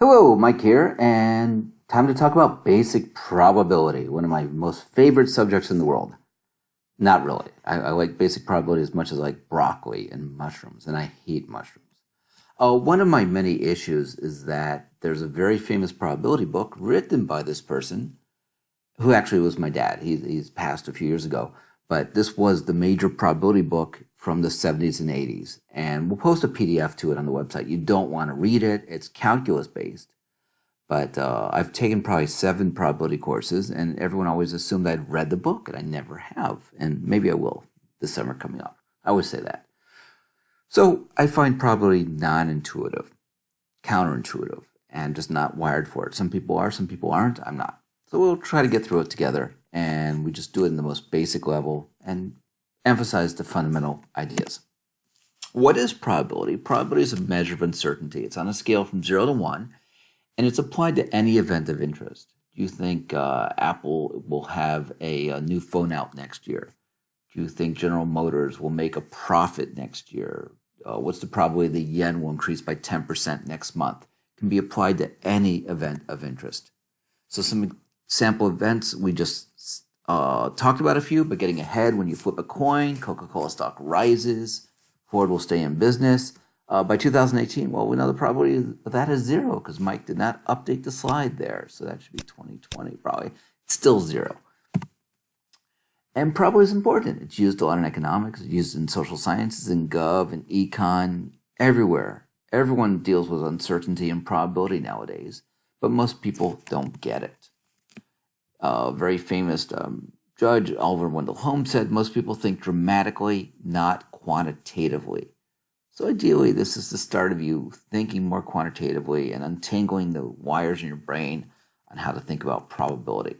Hello, Mike here, and time to talk about basic probability, one of my most favorite subjects in the world. Not really. I like basic probability as much as I like broccoli and mushrooms, and I hate mushrooms. One of my many issues is that there's a very famous probability book written by this person who actually was my dad. He's passed a few years ago, but this was the major probability book from the 70s and 80s. And we'll post a PDF to it on the website. You don't want to read it. It's calculus based. But I've taken probably 7 probability courses, and everyone always assumed I'd read the book, and I never have. And maybe I will this summer coming up. I always say that. So I find probability non-intuitive, counterintuitive, and just not wired for it. Some people are, some people aren't. I'm not. So we'll try to get through it together, and we just do it in the most basic level and emphasize the fundamental ideas. What is probability? Probability is a measure of uncertainty. It's on a scale from 0 to 1, and it's applied to any event of interest. Do you think Apple will have a new phone out next year? Do you think General Motors will make a profit next year? What's the probability the yen will increase by 10% next month? It can be applied to any event of interest. So some sample events, we just talked about a few, but getting ahead, when you flip a coin, Coca-Cola stock rises, Ford will stay in business. By 2018, well, we know the probability of that is 0 because Mike did not update the slide there. So that should be 2020 probably. It's still 0. And probability is important. It's used a lot in economics. It's used in social sciences, in gov, in econ, everywhere. Everyone deals with uncertainty and probability nowadays, but most people don't get it. Very famous judge, Oliver Wendell Holmes, said most people think dramatically, not quantitatively. So ideally, this is the start of you thinking more quantitatively and untangling the wires in your brain on how to think about probability.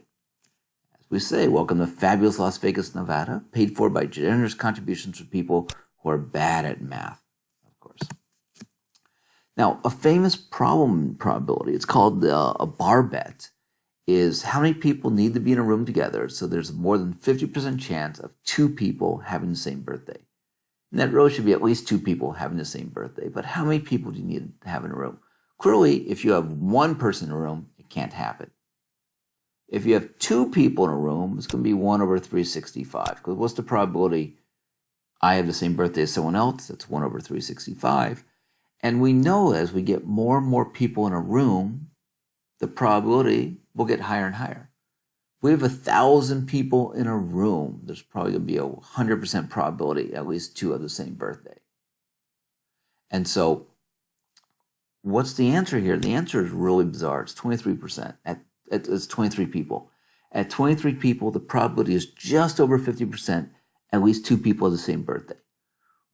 As we say, welcome to fabulous Las Vegas, Nevada, paid for by generous contributions from people who are bad at math, of course. Now, a famous problem in probability, it's called a bar bet, is how many people need to be in a room together so there's more than 50% chance of 2 people having the same birthday. And that really should be at least 2 people having the same birthday. But how many people do you need to have in a room? Clearly, if you have 1 person in a room, it can't happen. If you have 2 people in a room, it's going to be 1 over 365. Because what's the probability I have the same birthday as someone else? That's 1 over 365. And we know as we get more and more people in a room, the probability will get higher and higher. If we have 1,000 people in a room, there's probably going to be a 100% probability at least 2 have the same birthday. And so what's the answer here? The answer is really bizarre. It's 23%. It's 23 people. At 23 people, the probability is just over 50%, at least 2 people have the same birthday.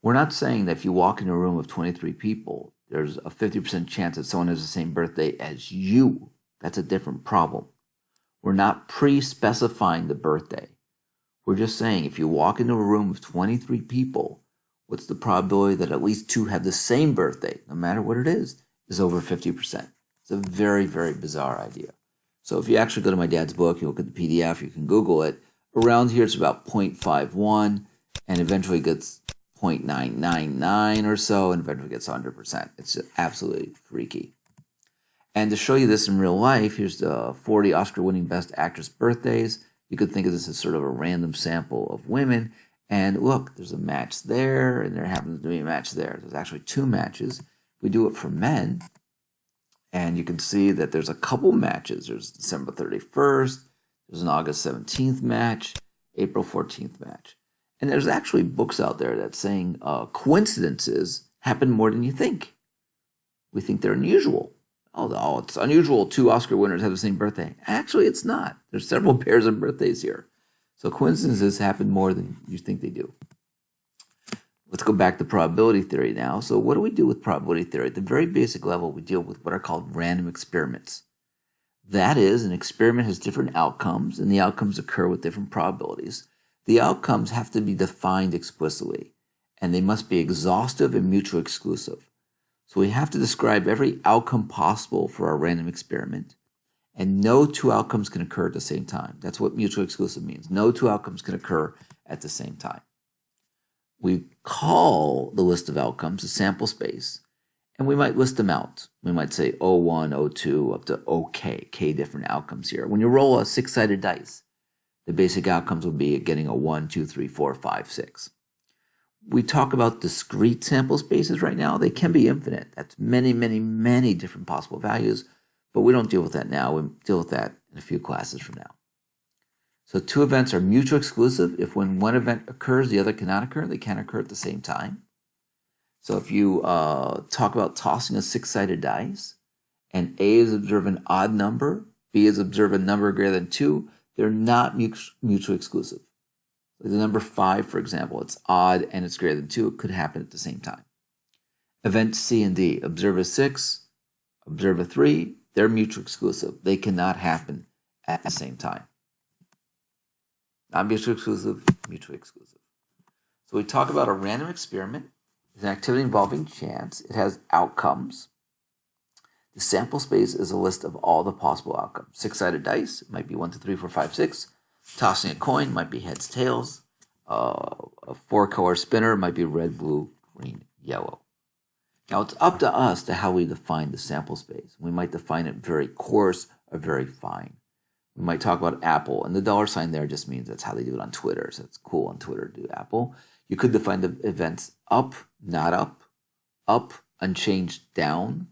We're not saying that if you walk in a room of 23 people, there's a 50% chance that someone has the same birthday as you. That's a different problem. We're not pre-specifying the birthday. We're just saying if you walk into a room of 23 people, what's the probability that at least 2 have the same birthday, no matter what it is over 50%. It's a very, very bizarre idea. So if you actually go to my dad's book, you look at the PDF, you can Google it. Around here, it's about 0.51, and eventually gets 0.999 or so, and eventually gets 100%. It's just absolutely freaky. And to show you this in real life, here's the 40 Oscar-winning Best Actress birthdays. You could think of this as sort of a random sample of women. And look, there's a match there, and there happens to be a match there. There's actually 2 matches. We do it for men, and you can see that there's a couple matches. There's December 31st, there's an August 17th match, April 14th match. And there's actually books out there that's saying coincidences happen more than you think. We think they're unusual. Oh, it's unusual 2 Oscar winners have the same birthday. Actually, it's not. There's several pairs of birthdays here. So coincidences happen more than you think they do. Let's go back to probability theory now. So what do we do with probability theory? At the very basic level, we deal with what are called random experiments. That is, an experiment has different outcomes, and the outcomes occur with different probabilities. The outcomes have to be defined explicitly, and they must be exhaustive and mutually exclusive. So we have to describe every outcome possible for our random experiment, and no 2 outcomes can occur at the same time. That's what mutually exclusive means. No 2 outcomes can occur at the same time. We call the list of outcomes a sample space, And we might list them out. We might say O1, O2, up to OK, K different outcomes here. When you roll a 6-sided dice, the basic outcomes will be getting a 1, 2, 3, 4, 5, 6. We talk about discrete sample spaces right now. They can be infinite. That's many, many, many different possible values, but we don't deal with that now. We'll deal with that in a few classes from now. So two events are mutually exclusive. If when one event occurs, the other cannot occur. They can't occur at the same time. So if you talk about tossing a 6-sided dice, and A is observe an odd number, B is observe a number greater than 2, they're not mutually exclusive. Like the number 5, for example, it's odd and it's greater than 2. It could happen at the same time. Event C and D, observe a 6, observe a 3, they're mutually exclusive. They cannot happen at the same time. Not mutually exclusive, mutually exclusive. So we talk about a random experiment. It's an activity involving chance. It has outcomes. The sample space is a list of all the possible outcomes. 6-sided dice, it might be 1, 2, 3, 4, 5, 6. Tossing a coin might be heads, tails. A 4-color spinner might be red, blue, green, yellow. Now it's up to us to how we define the sample space. We might define it very coarse or very fine. We might talk about Apple, and the $ there just means that's how they do it on Twitter. So it's cool on Twitter to do Apple. You could define the events up, not up, unchanged, down,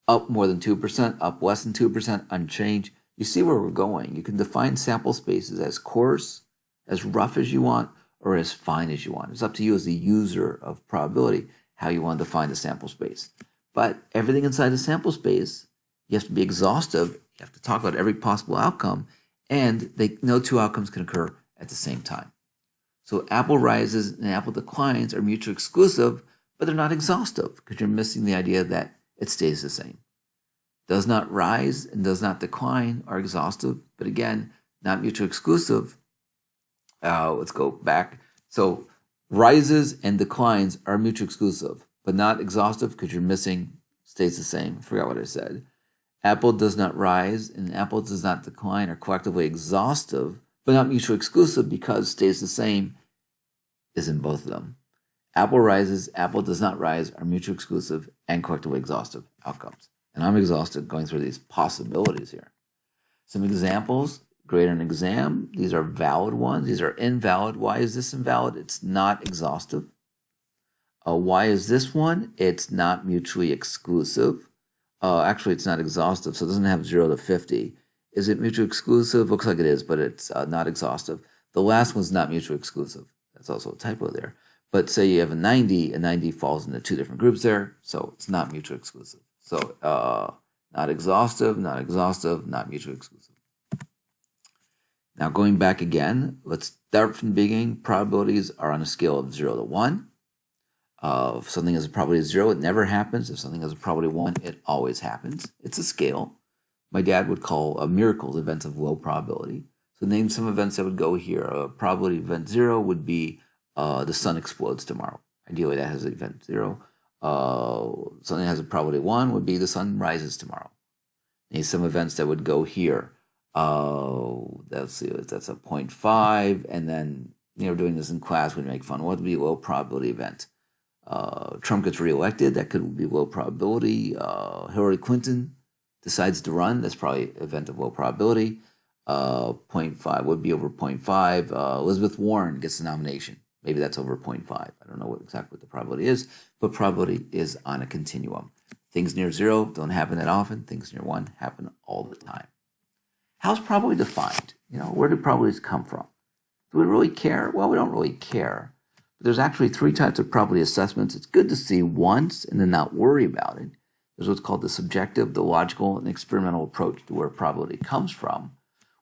up more than 2%, up less than 2%, unchanged. You see where we're going. You can define sample spaces as coarse, as rough as you want, or as fine as you want. It's up to you as the user of probability how you want to define the sample space. But everything inside the sample space, you have to be exhaustive. You have to talk about every possible outcome, and no two outcomes can occur at the same time. So Apple rises and Apple declines are mutually exclusive, but they're not exhaustive because you're missing the idea that it stays the same. Does not rise and does not decline are exhaustive, but again, not mutually exclusive. Let's go back. So rises and declines are mutually exclusive, but not exhaustive because you're missing stays the same. I forgot what I said. Apple does not rise and Apple does not decline are collectively exhaustive, but not mutually exclusive because stays the same is in both of them. Apple rises, Apple does not rise are mutually exclusive and collectively exhaustive outcomes. And I'm exhausted going through these possibilities here. Some examples, grade an exam. These are valid ones. These are invalid. Why is this invalid? It's not exhaustive. Why is this one? It's not mutually exclusive. Actually, it's not exhaustive, so it doesn't have 0 to 50. Is it mutually exclusive? Looks like it is, but it's not exhaustive. The last one's not mutually exclusive. That's also a typo there. But say you have a 90 falls into 2 different groups there, so it's not mutually exclusive. So not exhaustive, not mutually exclusive. Now going back again, let's start from the beginning. Probabilities are on a scale of 0 to 1. If something has a probability of 0, it never happens. If something has a probability of 1, it always happens. It's a scale. My dad would call miracles events of low probability. So name some events that would go here. A probability event 0 would be the sun explodes tomorrow. Ideally, that has event 0. Something that has a probability of 1 would be the sun rises tomorrow. Name some events that would go here. Let's see, that's a 0.5. And then, doing this in class, we'd make fun. What would be a low probability event? Trump gets reelected. That could be low probability. Hillary Clinton decides to run. That's probably an event of low probability. 0.5 would be over 0.5. Elizabeth Warren gets the nomination. Maybe that's over 0.5. I don't know exactly what the probability is, but probability is on a continuum. Things near 0 don't happen that often. Things near 1 happen all the time. How's probability defined? Where do probabilities come from? Do we really care? Well, we don't really care. But there's actually 3 types of probability assessments. It's good to see once and then not worry about it. There's what's called the subjective, the logical, and experimental approach to where probability comes from.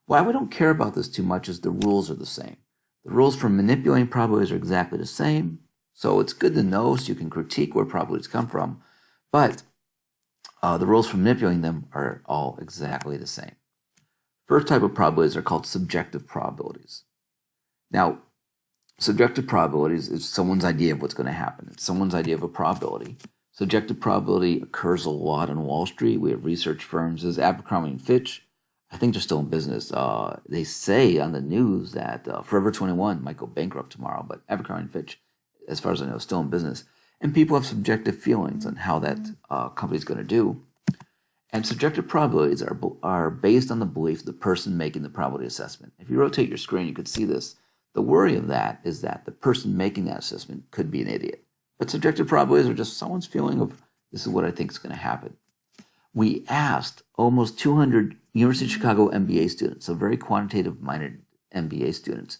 Why we don't care about this too much is the rules are the same. The rules for manipulating probabilities are exactly the same. So it's good to know so you can critique where probabilities come from. But the rules for manipulating them are all exactly the same. First type of probabilities are called subjective probabilities. Now, subjective probabilities is someone's idea of what's going to happen. It's someone's idea of a probability. Subjective probability occurs a lot on Wall Street. We have research firms. There's Abercrombie and Fitch. I think they're still in business. They say on the news that Forever 21 might go bankrupt tomorrow, but Abercrombie and Fitch, as far as I know, is still in business. And people have subjective feelings on how that company's going to do. And subjective probabilities are based on the belief of the person making the probability assessment. If you rotate your screen, you could see this. The worry of that is that the person making that assessment could be an idiot. But subjective probabilities are just someone's feeling of, this is what I think is going to happen. We asked almost 200 University of Chicago MBA students, so very quantitative-minded MBA students,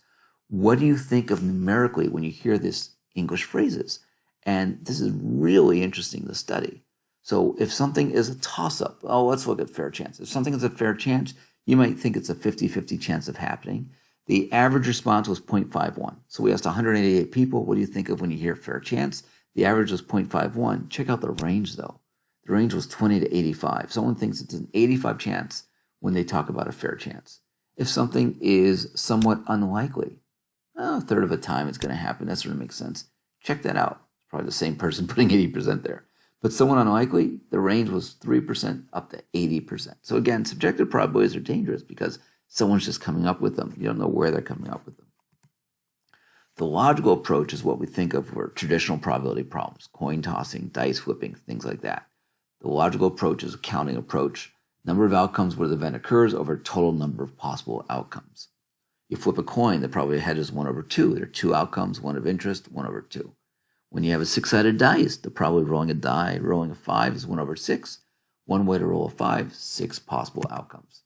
what do you think of numerically when you hear this English phrases? And this is really interesting to study. So if something is a toss-up, let's look at fair chance. If something is a fair chance, you might think it's a 50-50 chance of happening. The average response was 0.51. So we asked 188 people, what do you think of when you hear fair chance? The average was 0.51. Check out the range, though. The range was 20 to 85. Someone thinks it's an 85 chance when they talk about a fair chance. If something is somewhat unlikely, a third of the time it's going to happen. That sort of makes sense. Check that out. It's probably the same person putting 80% there. But someone unlikely, the range was 3% up to 80%. So again, subjective probabilities are dangerous because someone's just coming up with them. You don't know where they're coming up with them. The logical approach is what we think of for traditional probability problems, coin tossing, dice flipping, things like that. The logical approach is a counting approach. Number of outcomes where the event occurs over total number of possible outcomes. You flip a coin, the probability ahead is 1 over 2. There are 2 outcomes, 1 of interest, 1 over 2. When you have a 6-sided dice, the probability of rolling a die, rolling a 5 is 1 over 6. One way to roll a 5, 6 possible outcomes.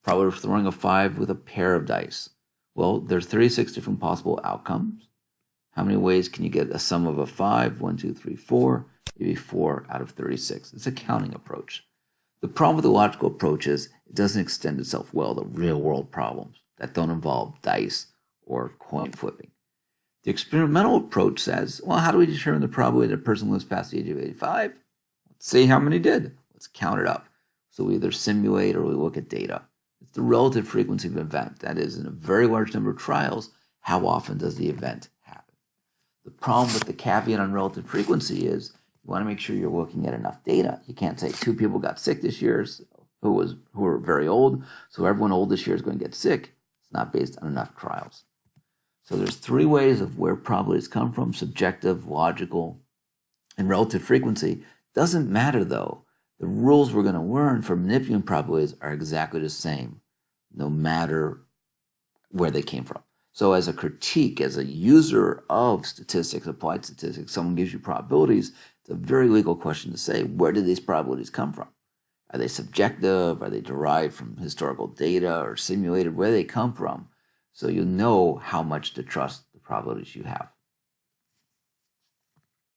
Probability of throwing a 5 with a pair of dice. Well, there's 36 different possible outcomes. How many ways can you get a sum of a 5? 1, 2, 3, 4. Maybe 4 out of 36. It's a counting approach. The problem with the logical approach is it doesn't extend itself well to real-world problems that don't involve dice or coin flipping. The experimental approach says, well, how do we determine the probability that a person lives past the age of 85? Let's see how many did. Let's count it up. So we either simulate or we look at data. It's the relative frequency of an event. That is, in a very large number of trials, how often does the event happen? The problem with the caveat on relative frequency is you want to make sure you're looking at enough data. You can't say 2 people got sick this year who were very old, so everyone old this year is going to get sick. It's not based on enough trials. So there's 3 ways of where probabilities come from: subjective, logical, and relative frequency. Doesn't matter, though. The rules we're going to learn for manipulating probabilities are exactly the same, no matter where they came from. So as a critique, as a user of statistics, applied statistics, someone gives you probabilities, it's a very legal question to say, where did these probabilities come from? Are they subjective? Are they derived from historical data or simulated? Where do they come from? So you know how much to trust the probabilities you have.